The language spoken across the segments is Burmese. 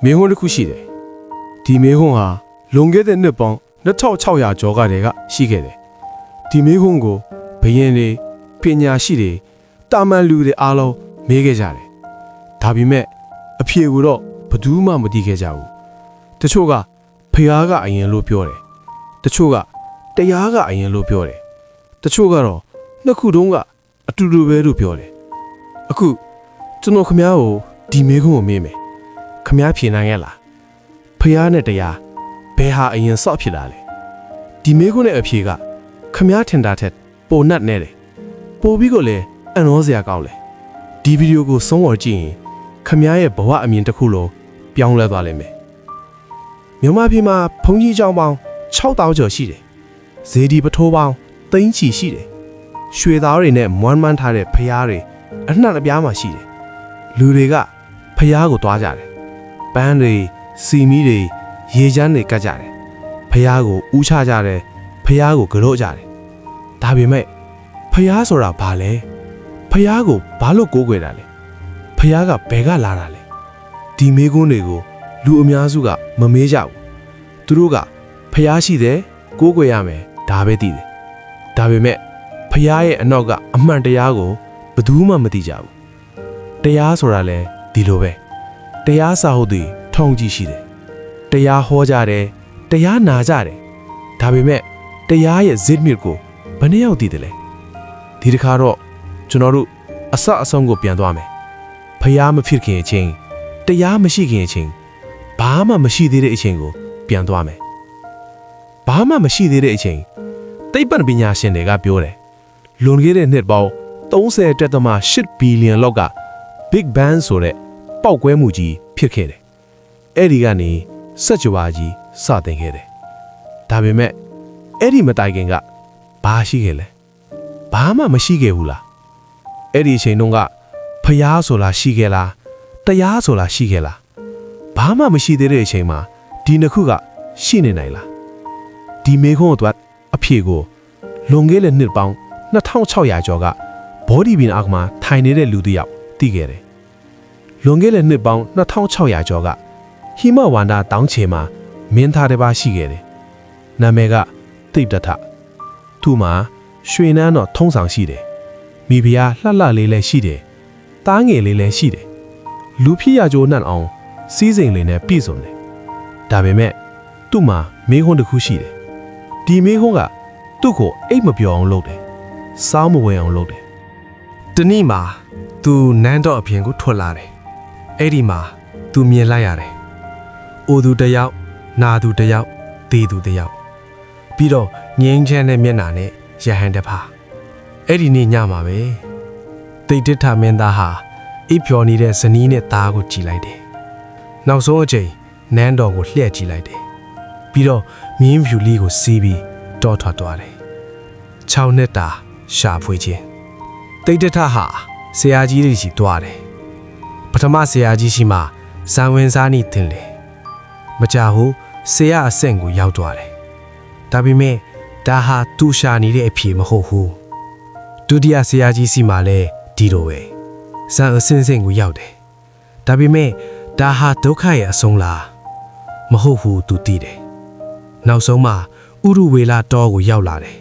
မေဟွန်းတစ်ခုရှိတယ်ဒီမေဟွန်းဟာလွန်ခဲ့တဲ့နှစ်ပေါင်း2600ကျော်ကတည်းကရှိခဲ့တယ်ဒီမေဟွန်းကိုဘယင်းတွေပညာရှိတွေတာမန်လူတွေအားလုံးမေးခဲ့ကြတယ်ဒါပေမဲ့အဖြေကိုတော့ဘယ်သူမှမသိခဲ့ကြဘူးတချို့ကဖျားကအရင်လို့ပြောတယ်တချို့ကတရားကအရင်လို့ပြောတယ်တချို့ကတော့နှစ်ခုတုံးကအတူတူပဲလို့ပြောတယ်အခုကျွန်တော်ခမားကိုဒီမေခွန်းကိုမေးမယ်ခမားဖြေနိုင်ရဲ့လားဖျားနဲ့တရားဘယ်ဟာအရင်စော့ဖြစ်လာလဲဒီမေခွန်းရဲ့အဖြေကခမားထင်တာထက်ပိုနတ်နေတယ်ပိုပြီးကိုလည်းအံ့ဩစရာကောင်းတယ်ဒီဗီဒီယိုကိုဆုံးဝေါ်ကြည့်ရင်ခမားရဲ့ဘဝအမြင်တစ်ခုလုံးပြောင်းလဲသွားလိမ့်မယ်မြန်မာပြည်မှာဘုန်းကြီးကျောင်းပေါင်း6000ကျော်ရှိတယ်ဇေဒီပထိုးပေါင်းသိန်းချီရှိတယ်ရွှေသားတွေနဲ့မွမ်းမန်းထားတဲ့ဖျားတွေအနှံ့အပြားမှာရှိတယ်လူတွေကဖျားကိုတွားကြတယ်ပန်းတွေစီမီတွေရေချမ်းတွေကတ်ကြတယ်ဖျားကိုဥချကြတယ်ဖျားကိုကြော့ကြတယ်ဒါပေမဲ့ဖျားဆိုတာဘာလဲဖျားကိုဘာလို့ကိုးကွယ်တာလဲဖျားကဘယ်ကလာတာလဲဒီမေးခွန်းတွေကိုလူအများစုကမမေးကြဘူးသူတို့ကဖျားရှိတယ်ကိုးကွယ်ရမယ်ဒါပဲသိတယ်ဒါပေမဲ့ဖျားရဲ့အနောက်ကအမှန်တရားကိုဘယ်သူမှမသိကြဘူးတရားဆိုတာလဲဒီလိုပဲတရားစာဟုတ်တွေထောင်ကြည့်ရှိတယ်တရားဟောကြတယ်တရားနာကြတယ်ဒါပေမဲ့တရားရဲ့ဇစ်မြစ်ကိုဘယ်နှယောက်သိတယ်လဲဒီတစ်ခါတော့ကျွန်တော်တို့အစအဆုံးကိုပြန်သွားမယ်ဖျားမဖြစ်ခင်အချိန်တရားမရှိခင်အချိန်ဘာမှမရှိသေးတဲ့အချိန်ကိုပြန်သွားမယ်ဘာမှမရှိသေးတဲ့အချိန်သိပ္ပံပညာရှင်တွေကပြောတယ်လွန်ခဲ့တဲ့နှစ်ပေါင်း30.8 ဘီလီယံလောက်က Big Bang ဆိုတဲ့ပေါက်ကွဲမှုကြီးဖြစ်ခဲ့တယ်အဲ့ဒီကနေစัจ java ကြီးစတင်ခဲ့တယ်ဒါပေမဲ့အဲ့ဒီမတိုင်ခင်ကဘာရှိခဲ့လဲဘာမှမရှိခဲ့ဘူးလားအဲ့ဒီအချိန်တုန်းကဖျားဆိုလားရှိခဲ့လားတရားဆိုလားရှိခဲ့လားဘာမှမရှိသေးတဲ့အချိန်မှာဒီနှစ်ခုကရှိနေနိုင်လားဒီမေခွန်းအတွက်အဖြေကိုလွန်ခဲ့တဲ့နှစ်ပေါင်း2600ကျော်ကဘောဒီဘင်အောက်မှာထိုင်နေတဲ့လူတစ်ယောက်သိခဲ့တယ်လွန်ခဲ့တဲ့နှစ်ပေါင်း2600ကျော်ကဟိမဝန္တာတောင်းချေမှာမင်းသားတစ်ပါးရှိခဲ့တယ်နာမည်ကတိတ်တထသူ့မှာရွှေနန်းတော်ထုံးဆောင်ရှိတယ်မိဖုရားလှလှလေးလည်းရှိတယ်တားငယ်လေးလည်းရှိတယ်လူဖြစ်ရကြိုးနှံ့အောင်စီးစိမ်လေးနဲ့ပြည့်စုံတယ်ဒါပေမဲ့သူ့မှာမေးခွန်းတစ်ခုရှိတယ်ဒီမေးခွန်းကသူ့ကိုအိတ်မပြောအောင်လုပ်တယ်စောင်းမဝင်အောင်လုပ်တယ်တနေ့မှာသူနန်းတော်အပြင်ကိုထွက်လာတယ်အဲ့ဒီမှာသူမြင်လိုက်ရတယ်အိုသူတယောက်နာသူတယောက်သေသူတယောက်ပြီးတော့ငင်းချမ်းတဲ့မျက်နှာနဲ့ရဟန်းတစ်ပါးအဲ့ဒီနေ့ညမှာပဲတိတ်တထမင်းသားဟာအိပ်ပျော်နေတဲ့ဇနီးနဲ့သားကိုကြည်လိုက်တယ်နောက်ဆုံးအချိန်နန်းတော်ကိုလှည့်ကြည့်လိုက်တယ်ပြီးတော့မြင်းဖြူလေးကိုစီးပြီးတောထွက်သွားတယ်6နှစ်တာရှာဖွေခြင်းတိတ်တထဟာဆရာကြီးတွေစီတွားတယ်ပထမဆရာကြီးရှိမှဇံဝင်စားနေတင်လေမကြဘူးဆရာအဆင့်ကိုရောက်သွားတယ်ဒါပေမဲ့ဒါဟာသူရှာနေတဲ့အဖြေမဟုတ်ဘူးဒုတိယဆရာကြီးစီမှလည်းဒီလိုပဲဇံအဆင့်ကိုရောက်တယ်ဒါပေမဲ့ဒါဟာဒုက္ခရဲ့အဆုံးလားမဟုတ်ဘူးသူသိတယ်နောက်ဆုံးမှဥရုဝေလတောကိုရောက်လာတယ်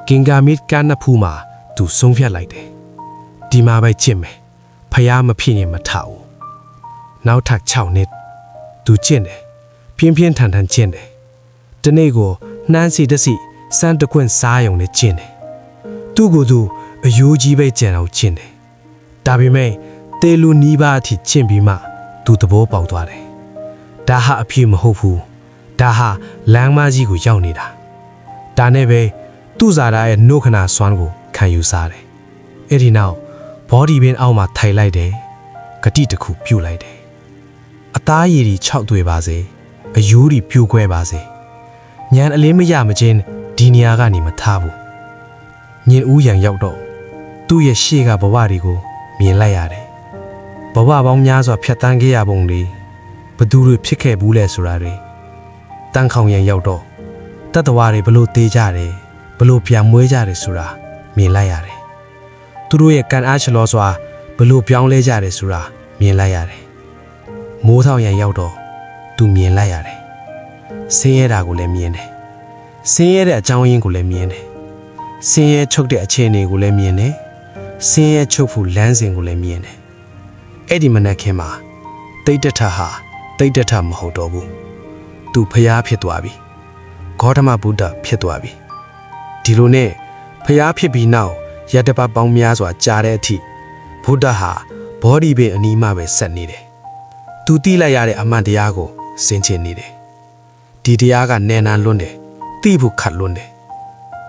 ကင်္ဂါမိတ်ကနဖူးမှာသူဆုံးဖြတ်လိုက်တယ်ဒီမှာပဲကျင့်မယ်ဖျားမဖြစ်ရင်မထဘူးနောက်ထပ်6နှစ်သူကျင့်တယ်ပြင်းပြင်းထန်ထန်ကျင့်တယ်ဒီနေ့ကိုနှမ်းစီတစီစမ်းတကွန့်စားရုံနဲ့ကျင့်တယ်သူ့ကိုယ်သူအယိုးကြီးပဲကြံအောင်ကျင့်တယ်ဒါပေမဲ့တေလူနီးပါးအထိကျင့်ပြီးမှသူသဘောပေါက်သွားတယ်ဒါဟာအဖြစ်မဟုတ်ဘူးဒါဟာလမ်းမကြီးကိုရောက်နေတာဒါနဲ့ပဲသူ့ဇာတာရဲ့နှုတ်ခနာစွမ်းကိုခံယူစားတယ်အဲ့ဒီနောက်ဘောဒီဘင်းအောက်မှာထိုင်လိုက်တယ်ဂတိတစ်ခုပြုတ်လိုက်တယ်အသားရည်ကြီး6တွေ့ပါစေအယိုးကြီးပြိုကွဲပါစေညံအလင်းမရမချင်းဒီနေရာကနေမထားဘူးညင်ဦးရန်ရောက်တော့သူ့ရဲ့ရှေ့ကဘဝတွေကိုမြင်လိုက်ရတယ်ဘဝပေါင်းများစွာဖြတ်တန်းခဲ့ရပုံတွေဘသူတွေဖြစ်ခဲ့ဘူးလဲဆိုတာတွေတန်းခေါင်ရန်ရောက်တော့တတ္တဝါတွေဘလို့သေးကြတယ်ဘလို့ပြန်မွေးကြတယ်ဆိုတာမြင်လိုက်ရတယ်သူတို့ရဲ့ကံအားချလောစွာဘလို့ပြောင်းလဲကြတယ်ဆိုတာမြင်လိုက်ရတယ် မိုးထောင်ရန်ရောက်တော့သူမြင်လိုက်ရတယ်ဆင်းရဲတာကိုလည်းမြင်တယ်ဆင်းရဲတဲ့အကြောင်းရင်းကိုလည်းမြင်တယ်ဆင်းရဲချုပ်တဲ့အခြေအနေကိုလည်းမြင်တယ်ဆင်းရဲချုပ်ဖို့လမ်းစဉ်ကိုလည်းမြင်တယ်အဲ့ဒီမနက်ခင်းမှာတိတ်တထဟာတိတ်တထမဟုတ်တော့ဘူးသူဖျားဖြစ်သွားပြီဂေါတမဗုဒ္ဓဖြစ်သွားပြီဒီလိုနဲ့ဖျားဖြစ်ပြီးနောက်ရတပတ်ပေါင်းများစွာကြာတဲ့အထိဗုဒ္ဓဟာဘောဓိပင်အနီးမှပဲဆက်နေတယ်သူတိလိုက်ရတဲ့အမှန်တရားကိုဆင်ခြင်နေတယ်ဒီတရားကနယ်နံလွန်းတယ်တိဖို့ခတ်လွန်းတယ်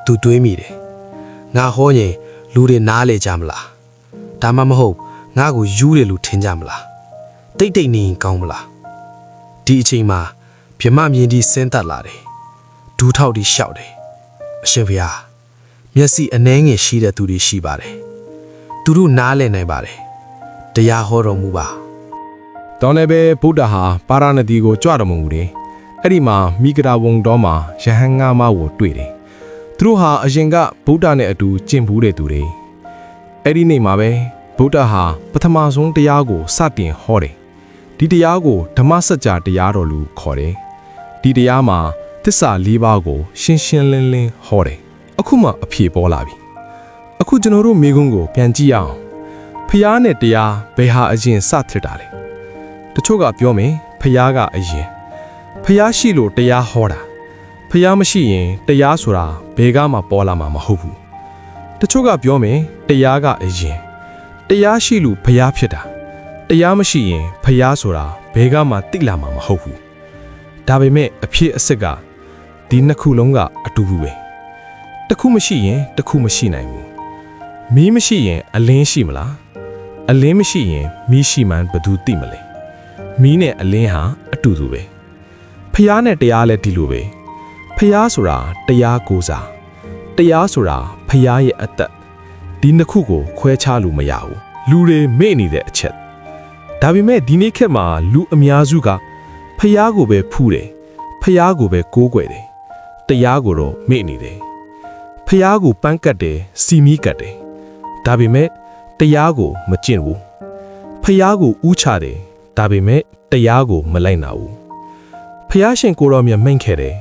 သူတွေးမိတယ်ငါဟောရင်လူတွေနားလေကြမလားဒါမှမဟုတ်ငါ့ကိုယူတယ်လို့ထင်ကြမလားတိတ်တိတ်နေရင်ကောင်းမလားဒီအချိန်မှာဗြဟ္မမြင်ဒီဆင်းသက်လာတယ်ဒူးထောက်ဒီရှောက်တယ်အရှင်ဘုရားမျက်စိအနှဲငယ်ရှိတဲ့သူတွေရှိပါတယ်သူတို့နားလည်နိုင်ပါတယ်တရားဟောတော်မူပါ တောင်းလည်းပဲဗုဒ္ဓဟာပါရဏသီကိုကြွတော်မူတယ်အဲ့ဒီမှာမိဂရာဝုံတော်မှာယဟန်ငါးပါးကိုတွေ့တယ်သူတို့ဟာအရင်ကဗုဒ္ဓနဲ့အတူကျင့်ဘူးတဲ့သူတွေအဲ့ဒီနေ့မှာပဲဗုဒ္ဓဟာပထမဆုံးတရားကိုစတင်ဟောတယ်ဒီတရားကိုဓမ္မစကြာတရားတော်လို့ခေါ်တယ်ဒီတရားမှာသစ္စာ၄ပါးကိုရှင်းရှင်းလင်းလင်းဟောတယ်အခုမှအဖြေပေါ်လာပြီအခုကျွန်တော်တို့မိကုန်းကိုပြန်ကြည့်အောင်ဖျားနဲ့တရားဘယ်ဟာအရင်စထစ်တာလဲတချို့ကပြောမယ်ဖျားကအရင်ဖျားရှိလို့တရားဟောတာဖျားမရှိရင်တရားဆိုတာဘယ်ကမှပေါ်လာမှာမဟုတ်ဘူးတချို့ကပြောမယ်တရားကအရင်တရားရှိလို့ဖျားဖြစ်တာတရားမရှိရင်ဖျားဆိုတာဘယ်ကမှသိလာမှာမဟုတ်ဘူးဒါပေမဲ့အဖြစ်အစစ်ကဒီနှစ်ခုလုံးကအတူတူပဲတစ်ခုမရှိရင်တစ်ခုမရှိနိုင်ဘူးမီးမရှိရင်အလင်းရှိမလားအလင်းမရှိရင်မီးရှိမှန်းဘယ်သူသိမလဲမီးနဲ့အလင်းဟာအတူတူပဲဖျားနဲ့တရားလည်းဒီလိုပဲဖျားဆိုတာတရားကိုစားတရားဆိုတာဖျားရဲ့အသက်ဒီနှစ်ခုကိုခွဲခြားလို့မရဘူးလူတွေမေ့နေတဲ့အချက်ဒါပေမဲ့ဒီနေ့ခေတ်မှာလူအများစုကဖျားကိုပဲဖူးတယ်ဖျားကိုပဲကိုးကွယ်တယ်တရားကိုတော့မေ့နေတယ်ဖျားကိုပန်းကတ်တယ်စီမီးကတ်တယ်ဒါပေမဲ့တရားကိုမကျင့်ဘူးဖျားကိုဥချတယ်ဒါပေမဲ့တရားကိုမလိုက်နာဘူးဖျားရှင်ကိုတော်မြတ်မိန့်ခဲ့တယ်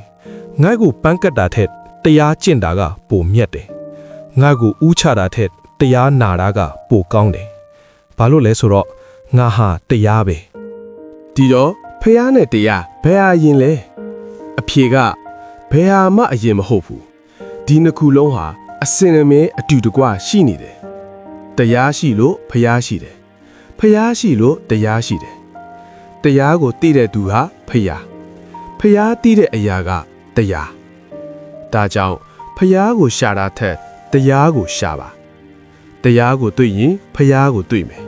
ငါ့ကိုပန်းကတ်တာထက်တရားကျင့်တာကပိုမြတ်တယ်ငါ့ကိုဥချတာထက်တရားနာတာကပိုကောင်းတယ်ဘာလို့လဲဆိုတော့ငါဟာတရားပဲဒီတော့ဖျားနဲ့တရားဘယ်ဟာရင်လဲအဖြေကဘယ်ဟာမှအရင်မဟုတ်ဘူးဒီနှစ်ခုလုံးဟာအစင်အမဲအတူတကွရှိနေတယ်တရားရှိလို့ဖျားရှိတယ်ဖျားရှိလို့တရားရှိတယ်တရားကိုသိတဲ့သူဟာဖျားဖျားသိတဲ့အရာကတရားဒါကြောင့်ဖျားကိုရှာတာထက်တရားကိုရှာပါတရားကိုတွေ့ရင်ဖျားကိုတွေ့မယ်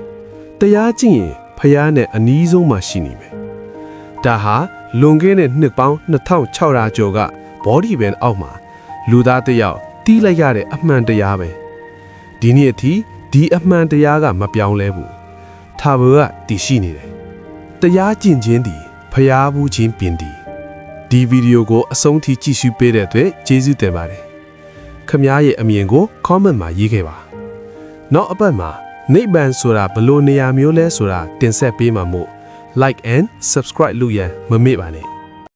တရားကျင့်ရင်ဖျားနဲ့အနီးဆုံးမှရှိနေမယ်ဒါဟာလွန်ခဲ့တဲ့နှစ်ပေါင်း2600ကျော်ကဘောဒီဘန်အောက်မှာလူသားတစ်ယောက်တီးလိုက်ရတဲ့အမှန်တရားပဲဒီနေ့အထိဒီအမှန်တရားကမပြောင်းလဲဘူးထာဝရတည်ရှိနေတယ်တရားကျင့်ခြင်းသည်ဖျားဘူးခြင်းပင်သည်ဒီဗီဒီယိုကိုအဆုံးထိကြည့်ရှုပေးတဲ့အတွက်ကျေးဇူးတင်ပါတယ်ခင်ဗျားရဲ့အမြင်ကို comment မှာရေးခဲ့ပါနောက်အပတ်မှာနိဗ္ဗာန်ဆိုတာဘယ်လိုနေရာမျိုးလဲဆိုတာတင်ဆက်ပေးမှာမို့ like and subscribe လုပ်ရန်မမေ့ပါနဲ့